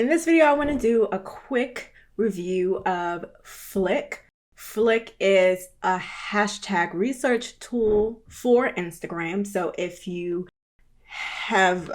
In this video, I want to do a quick review of 𝘂𝘂. 𝘂𝘂 is a hashtag research tool for Instagram. So if you have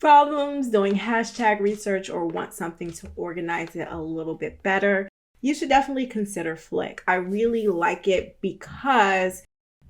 problems doing hashtag research or want something to organize it a little bit better, you should definitely consider 𝘂𝘂. I really like it because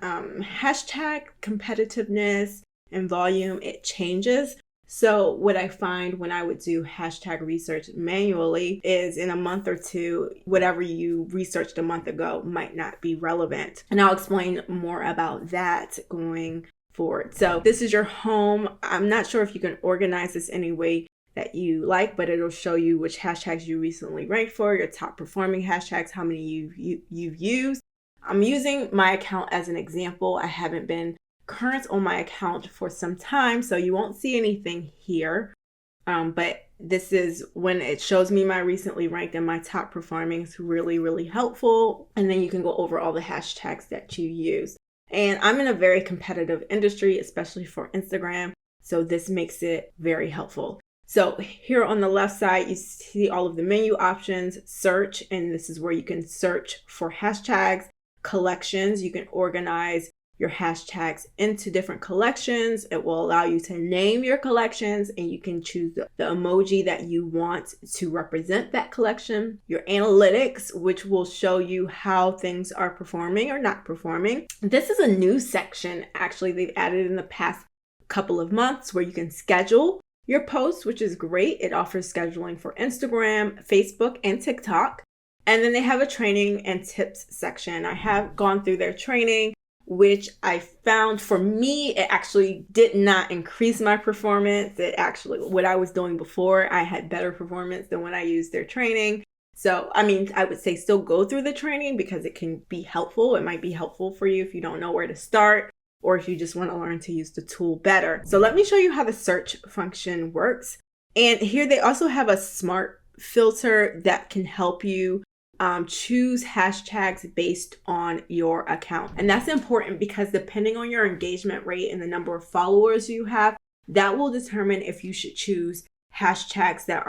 hashtag competitiveness and volume, it changes. So what I find when I would do hashtag research manually is in a month or two, whatever you researched a month ago might not be relevant. And I'll explain more about that going forward. So this is your home. I'm not sure if you can organize this any way that you like, but it'll show you which hashtags you recently ranked for, your top performing hashtags, how many you've used. I'm using my account as an example. I haven't been current on my account for some time, so you won't see anything here, but this is when it shows me my recently ranked and my top performing. It's really helpful, and then you can go over all the hashtags that you use. And I'm in a very competitive industry, especially for Instagram, so this makes it very helpful. So here on the left side, you see all of the menu options, search, and this is where you can search for hashtags. Collections, you can organize your hashtags into different collections. It will allow you to name your collections, and you can choose the emoji that you want to represent that collection. Your analytics, which will show you how things are performing or not performing. This is a new section, actually, they've added in the past couple of months, where you can schedule your posts, which is great. It offers scheduling for Instagram, Facebook, and TikTok. And then they have a training and tips section. I have gone through their training, which I found for me, it actually did not increase my performance. It actually, what I was doing before, I had better performance than when I used their training. So, I mean, I would say still go through the training because it can be helpful. It might be helpful for you if you don't know where to start or if you just want to learn to use the tool better. So let me show you how the search function works. And here they also have a smart filter that can help you choose hashtags based on your account. And that's important because depending on your engagement rate and the number of followers you have, that will determine if you should choose hashtags that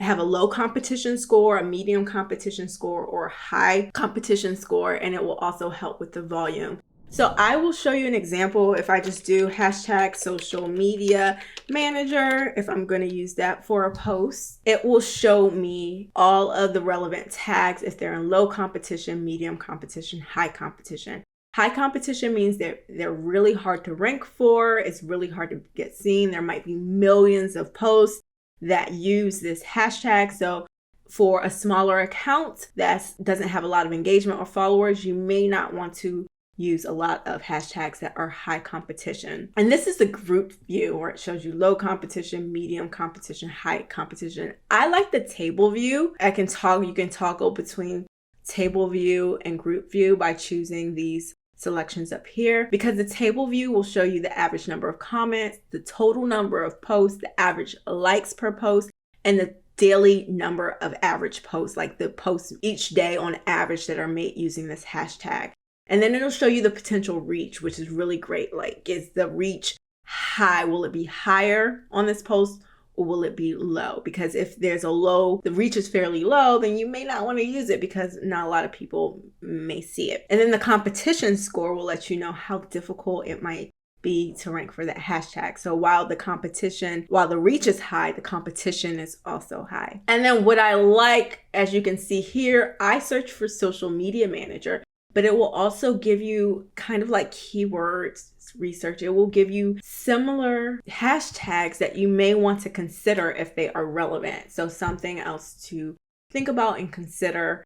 have a low competition score, a medium competition score, or a high competition score, and it will also help with the volume. So I will show you an example. If I just do hashtag social media manager, if I'm going to use that for a post, it will show me all of the relevant tags if they're in low competition, medium competition, high competition. High competition means that they're really hard to rank for. It's really hard to get seen. There might be millions of posts that use this hashtag. So for a smaller account that doesn't have a lot of engagement or followers, you may not want to use a lot of hashtags that are high competition. And this is the group view where it shows you low competition, medium competition, high competition. I like the table view. You can toggle between table view and group view by choosing these selections up here, because the table view will show you the average number of comments, the total number of posts, the average likes per post, and the daily number of average posts, like the posts each day on average that are made using this hashtag. And then it'll show you the potential reach, which is really great. Like, is the reach high? Will it be higher on this post or will it be low? Because if there's the reach is fairly low, then you may not want to use it because not a lot of people may see it. And then the competition score will let you know how difficult it might be to rank for that hashtag. So while the reach is high, the competition is also high. And then what I like, as you can see here, I search for social media manager, but it will also give you kind of like keywords research. It will give you similar hashtags that you may want to consider if they are relevant. So something else to think about and consider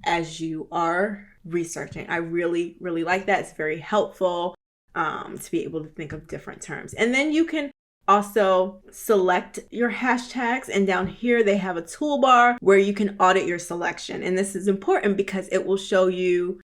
as you are researching. I really like that. It's very helpful to be able to think of different terms. And then you can also select your hashtags, and down here they have a toolbar where you can audit your selection. And this is important because it will show you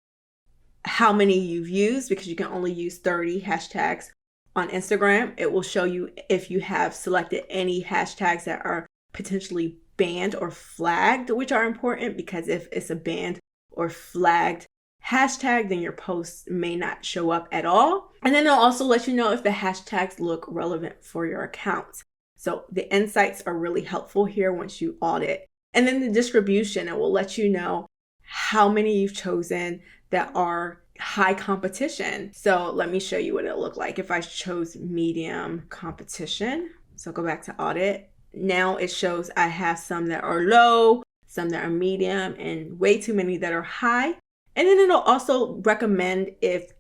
how many you've used, because you can only use 30 hashtags on Instagram. It will show you if you have selected any hashtags that are potentially banned or flagged, which are important because if it's a banned or flagged hashtag, then your posts may not show up at all. And then it'll also let you know if the hashtags look relevant for your account. So the insights are really helpful here once you audit. And then the distribution, it will let you know how many you've chosen that are high competition. So let me show you what it looked like if I chose medium competition. So go back to audit. Now it shows I have some that are low, some that are medium, and way too many that are high. And then it'll also recommend if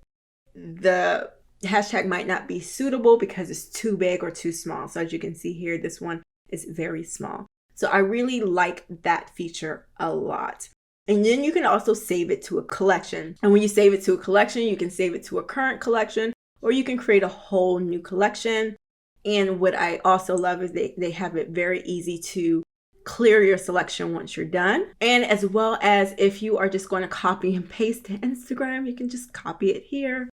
the hashtag might not be suitable because it's too big or too small. So as you can see here, this one is very small. So I really like that feature a lot. And then you can also save it to a collection. And when you save it to a collection, you can save it to a current collection, or you can create a whole new collection. And what I also love is they have it very easy to clear your selection once you're done. And as well as if you are just going to copy and paste to Instagram, you can just copy it here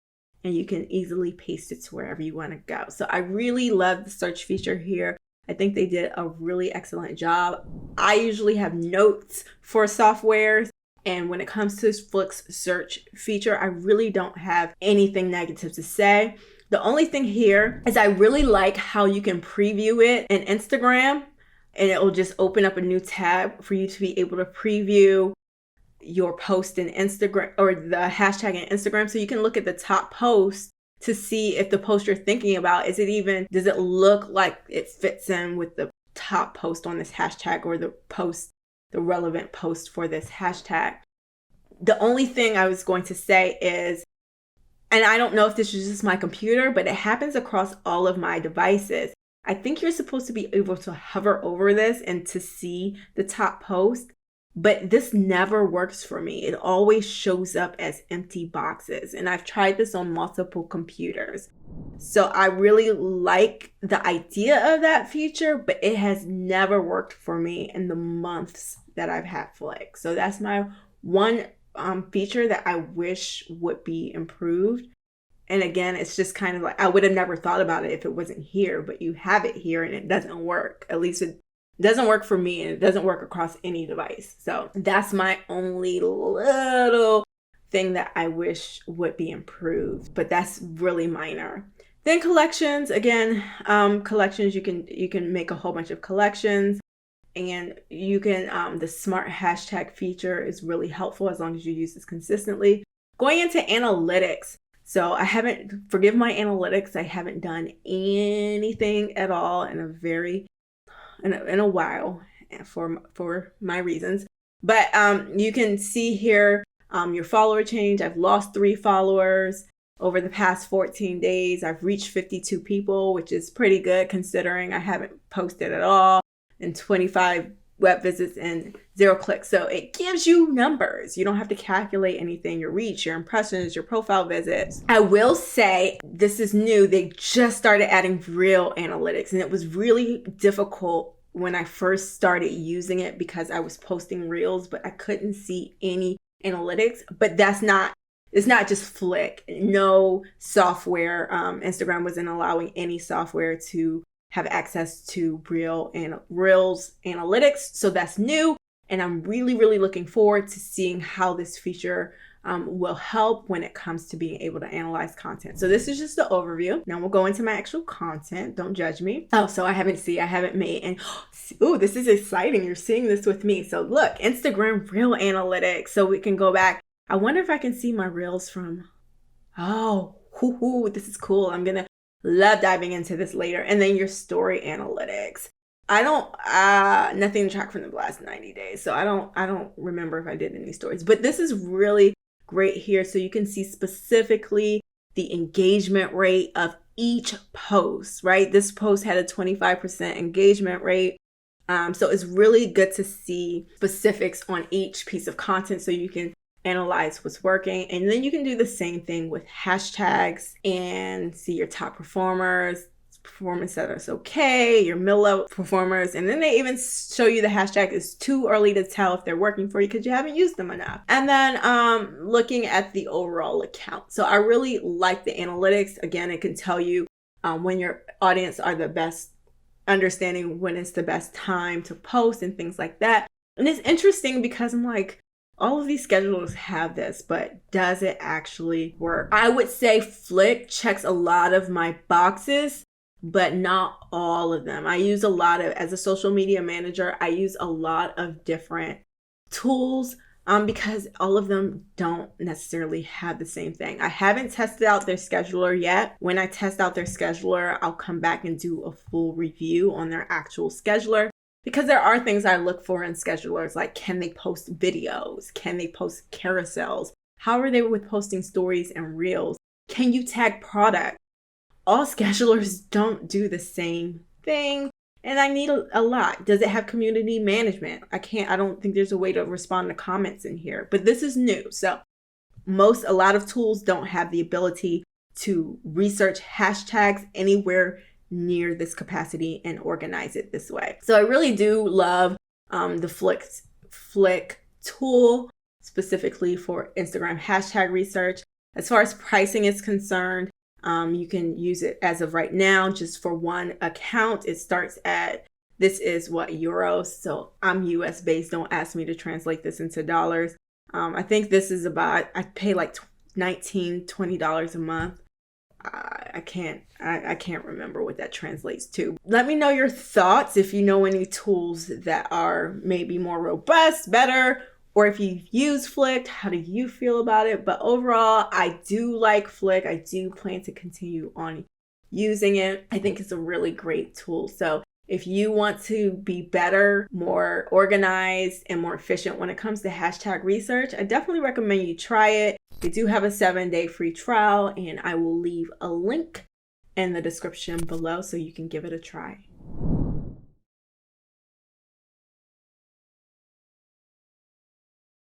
and you can easily paste it to wherever you want to go. So I really love the search feature here. I think they did a really excellent job. I usually have notes for softwares, and when it comes to Flick's search feature, I really don't have anything negative to say. The only thing here is I really like how you can preview it in Instagram, and it will just open up a new tab for you to be able to preview your post in Instagram or the hashtag in Instagram. So you can look at the top post to see if the post you're thinking about, does it look like it fits in with the top post on this hashtag or the relevant post for this hashtag. The only thing I was going to say is, and I don't know if this is just my computer, but it happens across all of my devices. I think you're supposed to be able to hover over this and to see the top post, but this never works for me. It always shows up as empty boxes, and I've tried this on multiple computers. So I really like the idea of that feature, but it has never worked for me in the months that I've had Flick. So that's my one feature that I wish would be improved. And again, it's just kind of like, I would have never thought about it if it wasn't here, but you have it here and it doesn't work. At least it doesn't work for me, and it doesn't work across any device. So that's my only little thing that I wish would be improved, but that's really minor. Then collections, again, collections, you can make a whole bunch of collections, and you can, the smart hashtag feature is really helpful as long as you use this consistently. Going into analytics. So forgive my analytics, I haven't done anything at all in a while for my reasons. But you can see here your follower change. I've lost 3 followers over the past 14 days. I've reached 52 people, which is pretty good considering I haven't posted at all, and 25 web visits and 0 clicks. So it gives you numbers. You don't have to calculate anything, your reach, your impressions, your profile visits. I will say this is new. They just started adding reel analytics, and it was really difficult when I first started using it because I was posting reels, but I couldn't see any analytics. But it's not just Flick. No software, Instagram wasn't allowing any software to have access to Reels analytics. So that's new. And I'm really, really looking forward to seeing how this feature will help when it comes to being able to analyze content. So this is just the overview. Now we'll go into my actual content. Don't judge me. Oh, so I haven't made, and oh, this is exciting. You're seeing this with me. So look, Instagram Reel analytics. So we can go back. I wonder if I can see my reels from, this is cool. I'm going to love diving into this later. And then your story analytics. I don't, nothing to track from the last 90 days. So I don't remember if I did any stories, but this is really great here. So you can see specifically the engagement rate of each post, right? This post had a 25% engagement rate. So it's really good to see specifics on each piece of content so you can analyze what's working. And then you can do the same thing with hashtags and see your top performers, performance status okay, your mid-level performers, and then they even show you the hashtag is too early to tell if they're working for you because you haven't used them enough. And then looking at the overall account. So I really like the analytics. Again, it can tell you when your audience are the best, understanding when it's the best time to post and things like that. And it's interesting because I'm like, all of these schedulers have this, but does it actually work? I would say Flick checks a lot of my boxes, but not all of them. I use a lot of, as a social media manager, I use a lot of different tools because all of them don't necessarily have the same thing. I haven't tested out their scheduler yet. When I test out their scheduler, I'll come back and do a full review on their actual scheduler, because there are things I look for in schedulers, like can they post videos? Can they post carousels? How are they with posting stories and reels? Can you tag product? All schedulers don't do the same thing. And I need a lot. Does it have community management? I don't think there's a way to respond to comments in here, but this is new. So a lot of tools don't have the ability to research hashtags anywhere near this capacity and organize it this way. So I really do love the Flick tool, specifically for Instagram hashtag research. As far as pricing is concerned, you can use it as of right now just for one account. It starts at, this is what, euros. So I'm US based. Don't ask me to translate this into dollars. I think this is about, I pay like $19, $20 a month. I can't remember what that translates to. Let me know your thoughts if you know any tools that are maybe more robust, better, or if you've used Flick, how do you feel about it? But overall, I do like Flick. I do plan to continue on using it. I think it's a really great tool. So if you want to be better, more organized, and more efficient when it comes to hashtag research, I definitely recommend you try it. They do have a 7-day free trial, and I will leave a link in the description below so you can give it a try.